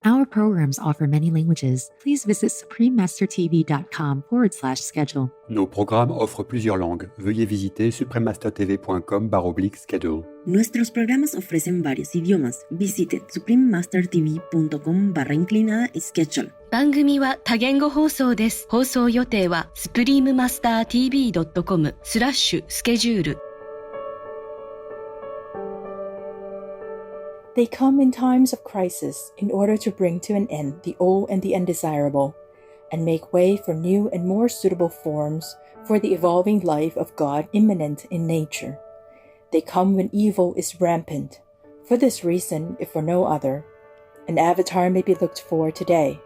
Our programs offer many languages. Please visit suprememastertv.com/schedule. Nos programmes offrent plusieurs langues. Veuillez visiter suprememastertv.com/schedule. Nuestros programas ofrecen varios idiomas. Visite suprememastertv.com/schedule. 番組は多言語放送です。放送予定は suprememastertv.com/schedule。They come in times of crisis in order to bring to an end the old and the undesirable, and make way for new and more suitable forms for the evolving life of God immanent in nature. They come when evil is rampant. For this reason, if for no other, an avatar may be looked for today.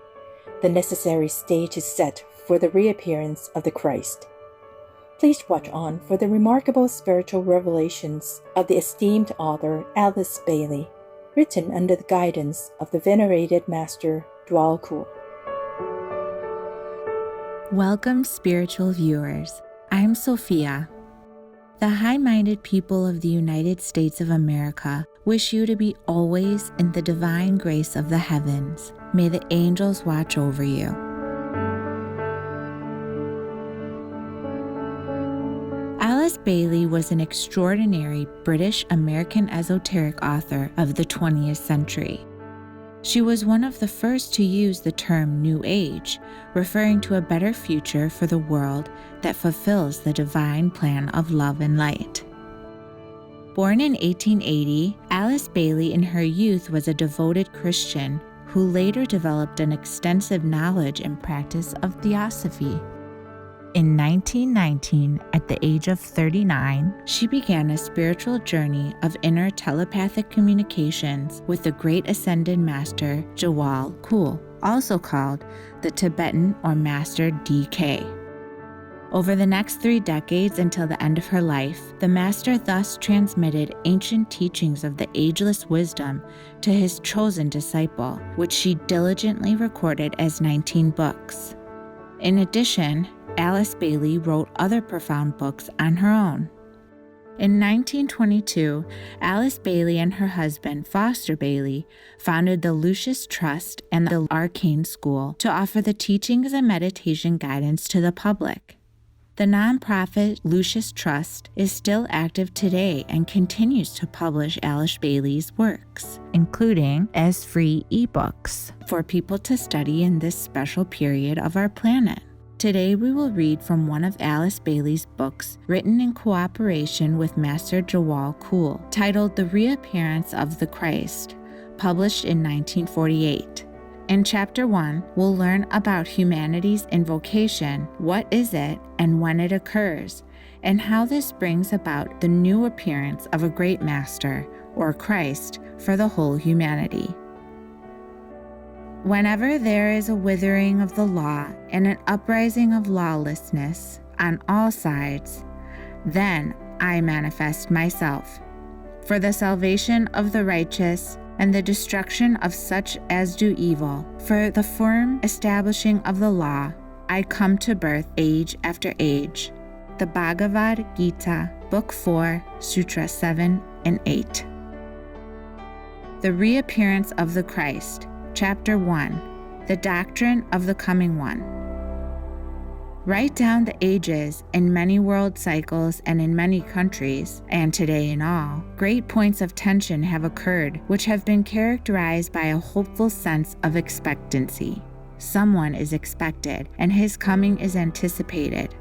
The necessary stage is set for the reappearance of the Christ. Please watch on for the remarkable spiritual revelations of the esteemed author Alice Bailey, written under the guidance of the venerated Master P1o3. Welcome, spiritual viewers. I'm Sophia. The high-minded people of the United States of America wish you to be always in the divine grace of the heavens. May the angels watch over you. Alice Bailey was an extraordinary British-American esoteric author of the 20th century. She was one of the first to use the term New Age, referring to a better future for the world that fulfills the divine plan of love and light. Born in 1880, Alice Bailey in her youth was a devoted Christian who later developed an extensive knowledge and practice of theosophy. In 1919, at the age of 39, she began a spiritual journey of inner telepathic communications with the great ascended master P1o3, also called the Tibetan or Master DK. Over the next 3 decades until the end of her life, the master thus transmitted ancient teachings of the ageless wisdom to his chosen disciple, which she diligently recorded as 19 books. In addition, Alice Bailey wrote other profound books on her own. In 1922, Alice Bailey and her husband, Foster Bailey, founded the Lucis Trust and the Arcane School to offer the teachings and meditation guidance to the public. The nonprofit Lucis Trust is still active today and continues to publish Alice Bailey's works, including as free ebooks for people to study in this special period of our planet. Today we will read from one of Alice Bailey's books written in cooperation with Master P1o3, titled The Reappearance of the Christ, published in 1948. In Chapter 1, we'll learn about humanity's invocation, what is it and when it occurs, and how this brings about the new appearance of a great master, or Christ, for the whole humanity. Whenever there is a withering of the law and an uprising of lawlessness on all sides, then I manifest myself. For the salvation of the righteous and the destruction of such as do evil, for the firm establishing of the law, I come to birth age after age. The Bhagavad Gita, Book 4, Sutra 7 and 8. The Reappearance of the Christ, Chapter 1, The Doctrine of the Coming One. Right down the ages, in many world cycles and in many countries, and today in all, great points of tension have occurred which have been characterized by a hopeful sense of expectancy. Someone is expected, and his coming is anticipated.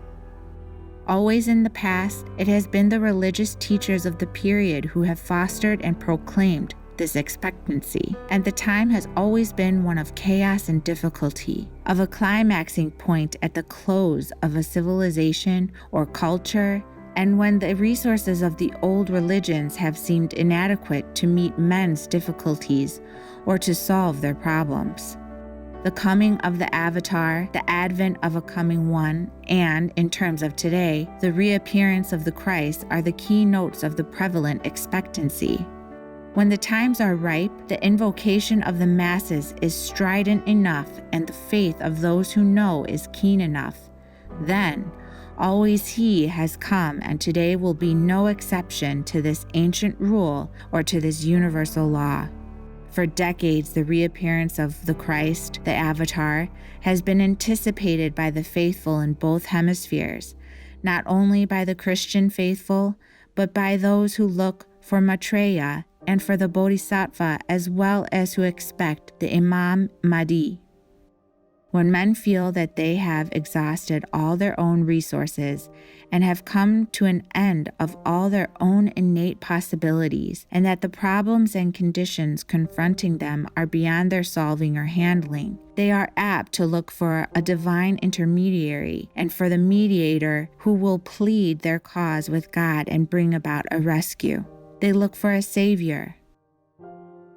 Always in the past, it has been the religious teachers of the period who have fostered and proclaimed this expectancy, and the time has always been one of chaos and difficulty, of a climaxing point at the close of a civilization or culture, and when the resources of the old religions have seemed inadequate to meet men's difficulties or to solve their problems. The coming of the Avatar, the advent of a coming one, and, in terms of today, the reappearance of the Christ are the key notes of the prevalent expectancy. When the times are ripe, the invocation of the masses is strident enough and the faith of those who know is keen enough. Then, always He has come, and today will be no exception to this ancient rule or to this universal law. For decades, the reappearance of the Christ, the Avatar, has been anticipated by the faithful in both hemispheres, not only by the Christian faithful, but by those who look for Maitreya and for the Bodhisattva, as well as who expect the Imam Mahdi. When men feel that they have exhausted all their own resources and have come to an end of all their own innate possibilities, and that the problems and conditions confronting them are beyond their solving or handling, they are apt to look for a divine intermediary and for the mediator who will plead their cause with God and bring about a rescue. They look for a savior.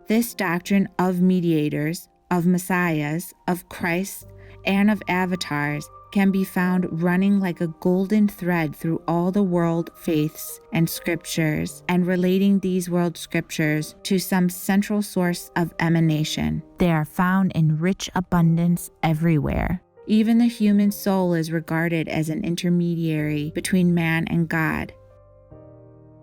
This doctrine of mediators, of messiahs, of Christ, and of avatars can be found running like a golden thread through all the world faiths and scriptures, and relating these world scriptures to some central source of emanation. They are found in rich abundance everywhere. Even the human soul is regarded as an intermediary between man and God.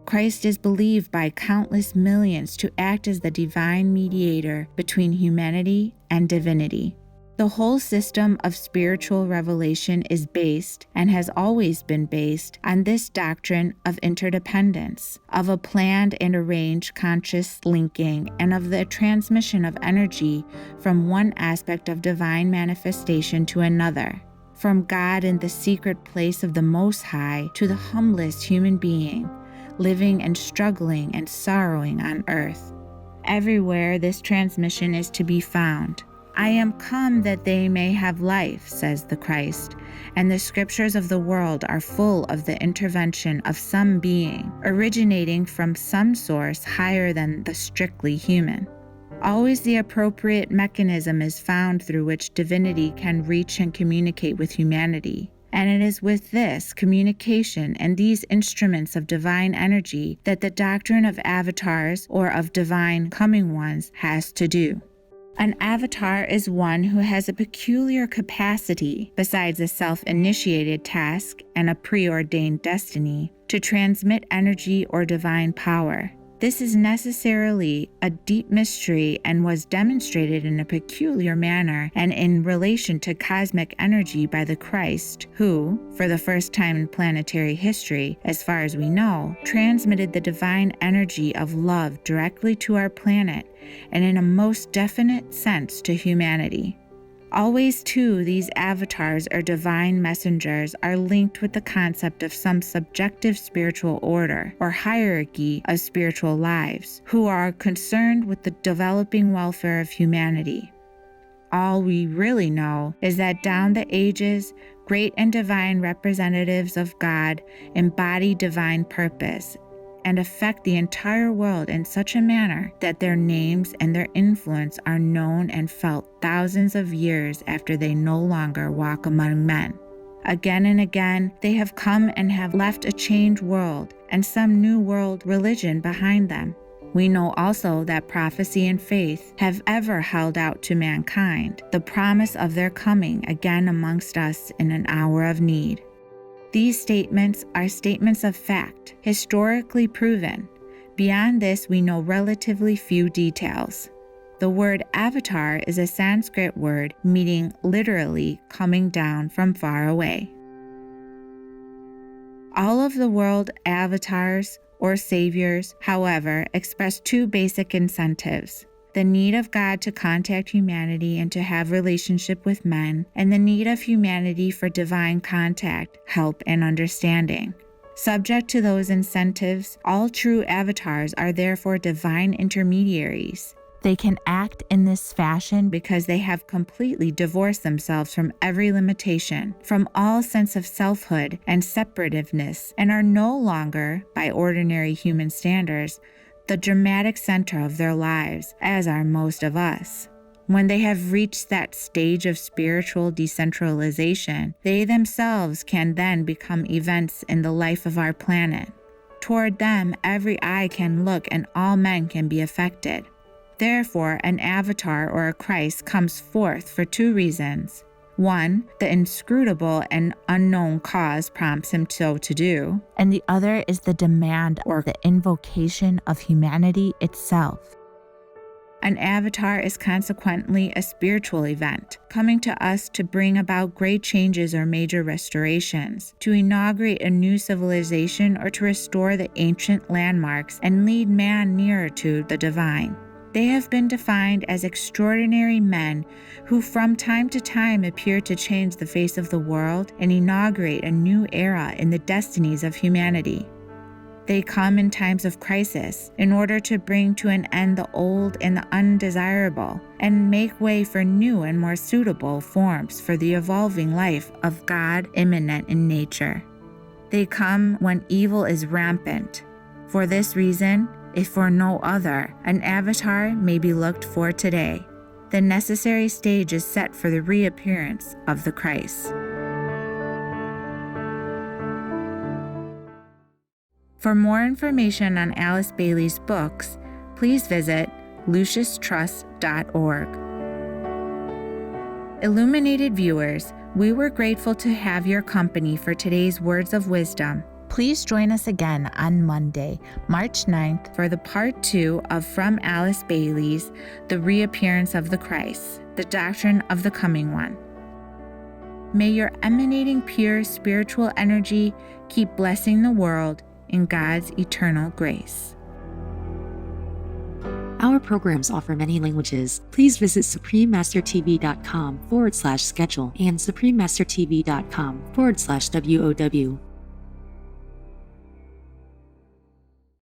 Christ is believed by countless millions to act as the divine mediator between humanity and divinity. The whole system of spiritual revelation is based, and has always been based, on this doctrine of interdependence, of a planned and arranged conscious linking, and of the transmission of energy from one aspect of divine manifestation to another, from God in the secret place of the Most High to the humblest human being, living and struggling and sorrowing on earth. Everywhere this transmission is to be found. I am come that they may have life, says the Christ, and the scriptures of the world are full of the intervention of some being, originating from some source higher than the strictly human. Always the appropriate mechanism is found through which divinity can reach and communicate with humanity. And it is with this communication and these instruments of divine energy that the doctrine of avatars, or of divine coming ones, has to do. An avatar is one who has a peculiar capacity, besides a self-initiated task and a preordained destiny, to transmit energy or divine power. This is necessarily a deep mystery and was demonstrated in a peculiar manner and in relation to cosmic energy by the Christ, who, for the first time in planetary history, as far as we know, transmitted the divine energy of love directly to our planet and in a most definite sense to humanity. Always, too, these avatars or divine messengers are linked with the concept of some subjective spiritual order or hierarchy of spiritual lives, who are concerned with the developing welfare of humanity. All we really know is that down the ages, great and divine representatives of God embody divine purpose and affect the entire world in such a manner that their names and their influence are known and felt thousands of years after they no longer walk among men. Again and again, they have come and have left a changed world and some new world religion behind them. We know also that prophecy and faith have ever held out to mankind the promise of their coming again amongst us in an hour of need. These statements are statements of fact, historically proven. Beyond this, we know relatively few details. The word avatar is a Sanskrit word meaning literally coming down from far away. All of the world avatars or saviors, however, express two basic incentives: the need of God to contact humanity and to have relationship with men, and the need of humanity for divine contact, help, and understanding. Subject to those incentives, all true avatars are therefore divine intermediaries. They can act in this fashion because they have completely divorced themselves from every limitation, from all sense of selfhood and separativeness, and are no longer, by ordinary human standards, the dramatic center of their lives, as are most of us. When they have reached that stage of spiritual decentralization, they themselves can then become events in the life of our planet. Toward them, every eye can look and all men can be affected. Therefore, an avatar or a Christ comes forth for two reasons. One, the inscrutable and unknown cause prompts him so to do, and the other is the demand or the invocation of humanity itself. An avatar is consequently a spiritual event, coming to us to bring about great changes or major restorations, to inaugurate a new civilization or to restore the ancient landmarks and lead man nearer to the divine. They have been defined as extraordinary men who from time to time appear to change the face of the world and inaugurate a new era in the destinies of humanity. They come in times of crisis in order to bring to an end the old and the undesirable and make way for new and more suitable forms for the evolving life of God immanent in nature. They come when evil is rampant. For this reason, if for no other, an avatar may be looked for today. The necessary stage is set for the reappearance of the Christ. For more information on Alice Bailey's books, please visit luciustrust.org. Illuminated viewers, we were grateful to have your company for today's Words of Wisdom. Please join us again on Monday, March 9th, for the part 2 of From Alice Bailey's The Reappearance of the Christ, the Doctrine of the Coming One. May your emanating pure spiritual energy keep blessing the world in God's eternal grace. Our programs offer many languages. Please visit suprememastertv.com/schedule and suprememastertv.com/WOW.